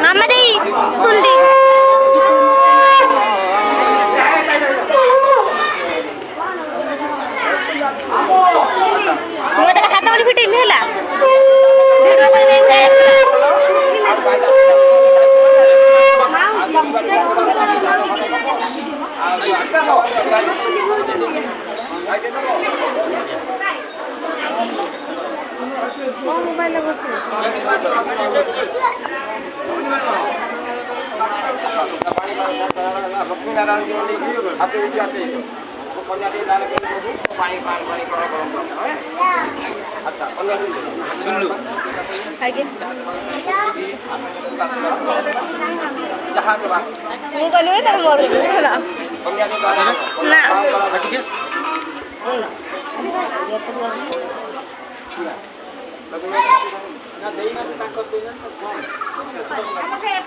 मामा दी full दी मोटा खाता वाली फिटिंग हैला मोबाइल में लक्ष्मी नारायण जी अच्छा सुनलु जहाँ के बात मु कहलु ए तर मोर ना ना ठीक है ना देई ना ताकत देना